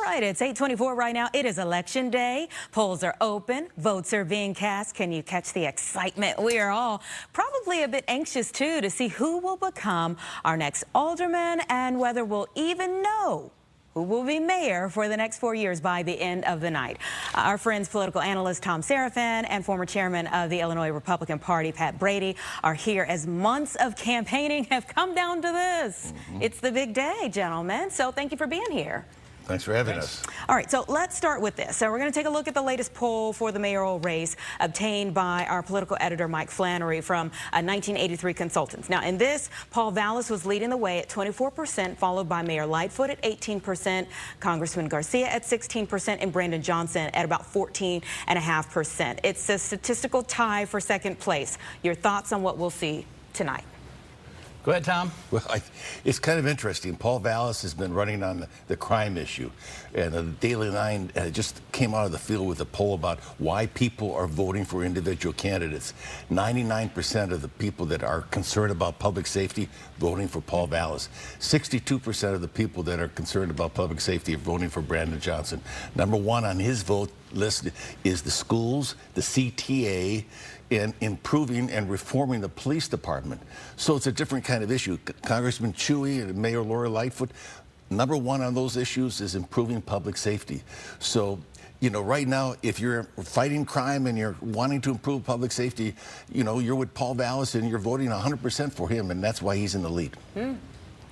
right, it's 8:24 right now. It is election day. Polls are open. Votes are being cast. Can you catch the excitement? We are all probably a bit anxious, too, to see who will become our next alderman and whether we'll even know who will be mayor for the next 4 years by the end of the night. Our friends, political analyst Tom Seraphin and former chairman of the Illinois Republican Party, Pat Brady, are here as months of campaigning have come down to this. It's the big day, gentlemen, so thank you for being here. Thanks for having us. All right, so let's start with this. So we're going to take a look at the latest poll for the mayoral race obtained by our political editor, Mike Flannery, from 1983 Consultants. Now, in this, Paul Vallas was leading the way at 24%, followed by Mayor Lightfoot at 18%, Congressman Garcia at 16%, and Brandon Johnson at about 14.5%. It's a statistical tie for second place. Your thoughts on what we'll see tonight? Go ahead, Tom. Well, it's kind of interesting. Paul Vallas has been running on the crime issue, and the Daily Line just came out of the field with a poll about why people are voting for individual candidates. 99% of the people that are concerned about public safety voting for Paul Vallas. 62% of the people that are concerned about public safety are voting for Brandon Johnson. Number one on his vote list is the schools, the CTA, in improving and reforming the police department. So it's a different kind of issue. Congressman Chewy and Mayor Lori Lightfoot, number one on those issues is improving public safety. So, you know, right now, if you're fighting crime and you're wanting to improve public safety, you know, you're with Paul Vallas and you're voting 100% for him, and that's why he's in the lead.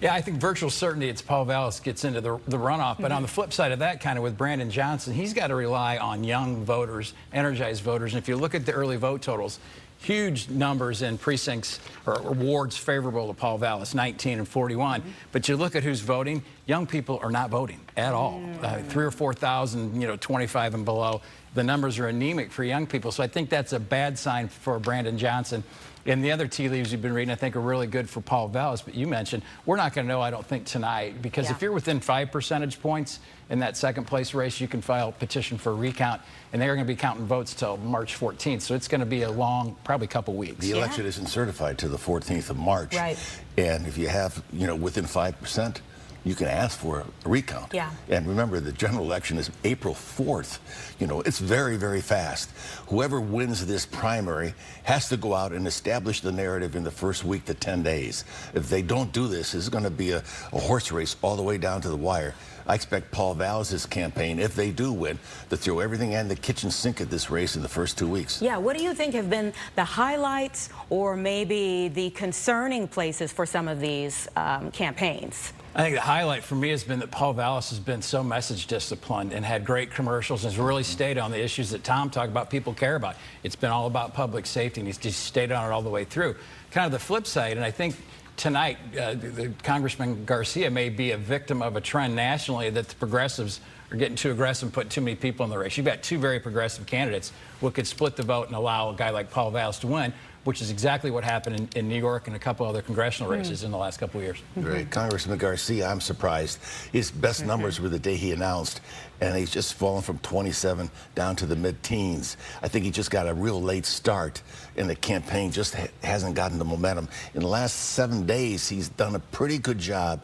Yeah, I think virtual certainty it's Paul Vallas gets into the runoff. But on the flip side of that, kind of with Brandon Johnson, he's got to rely on young voters, energized voters. And if you look at the early vote totals, huge numbers in precincts or wards favorable to Paul Vallas, 19 and 41. But you look at who's voting, young people are not voting at all. 3,000 or 4,000, you know, 25 and below. The numbers are anemic for young people. So I think that's a bad sign for Brandon Johnson. And the other tea leaves you've been reading, I think, are really good for Paul Vallas. But you mentioned, we're not going to know, I don't think, tonight. Because if you're within 5 percentage points in that second place race, you can file a petition for a recount. And they're going to be counting votes till March 14th. So it's going to be a long, probably couple weeks. The election isn't certified till the 14th of March. Right. And if you have, you know, within 5%, you can ask for a recount. And remember, the general election is April 4th. You know, it's very, very fast. Whoever wins this primary has to go out and establish the narrative in the first week to 10 days. If they don't do this, it's going to be a horse race all the way down to the wire. I expect Paul Vallas' campaign, if they do win, to throw everything in the kitchen sink at this race in the first 2 weeks. Yeah, what do you think have been the highlights or maybe the concerning places for some of these campaigns? I think the highlight for me has been that Paul Vallas has been so message disciplined and had great commercials and has really stayed on the issues that Tom talked about people care about. It's been all about public safety, and he's just stayed on it all the way through. Kind of the flip side, and I think tonight the Congressman Garcia may be a victim of a trend nationally that the progressives are getting too aggressive and putting too many people in the race. You've got two very progressive candidates who could split the vote and allow a guy like Paul Vallas to win, which is exactly what happened in New York and a couple other congressional races in the last couple of years. Right. Congressman Garcia, I'm surprised. His best numbers were the day he announced, and he's just fallen from 27 down to the mid-teens. I think he just got a real late start, and the campaign just hasn't gotten the momentum. In the last 7 days, he's done a pretty good job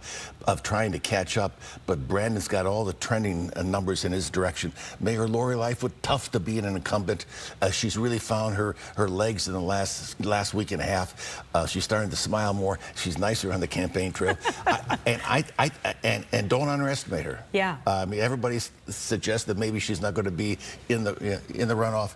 of trying to catch up, but Brandon's got all the trending numbers in his direction. Mayor Lori Lightfoot, tough to be an incumbent. She's really found her legs in the last week and a half. She's starting to smile more. She's nicer on the campaign trail. And don't underestimate her. I mean, everybody suggests that maybe she's not going to be in the runoff.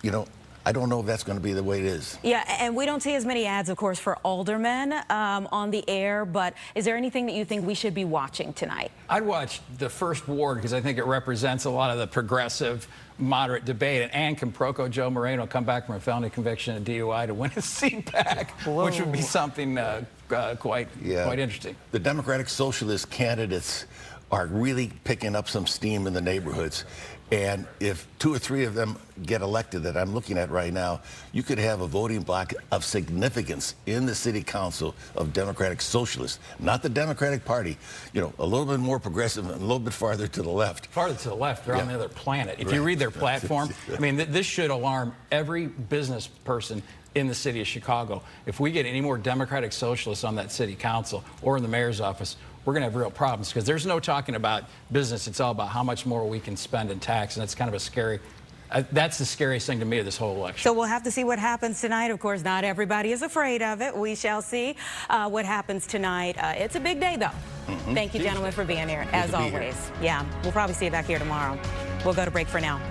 You know, I don't know if that's going to be the way it is. Yeah, and we don't see as many ads, of course, for aldermen on the air, but is there anything that you think we should be watching tonight? I'd watch the first ward because I think it represents a lot of the progressive, moderate debate. And Ann Camproco, Joe Moreno come back from a felony conviction of DUI to win his seat back, which would be something quite interesting. The Democratic Socialist candidates are really picking up some steam in the neighborhoods. And if 2 or 3 of them get elected that I'm looking at right now, you could have a voting bloc of significance in the city council of Democratic Socialists, not the Democratic Party. You know, a little bit more progressive and a little bit farther to the left. Farther to the left, they're on the other planet. If you read their platform, I mean, this should alarm every business person in the city of Chicago. If we get any more Democratic Socialists on that city council or in the mayor's office, we're going to have real problems, because there's no talking about business. It's all about how much more we can spend in tax, and it's kind of a scary. That's the scariest thing to me of this whole election. So we'll have to see what happens tonight. Of course, not everybody is afraid of it. We shall see what happens tonight. It's a big day, though. Thank you, gentlemen, for being here, as always. Yeah, we'll probably see you back here tomorrow. We'll go to break for now.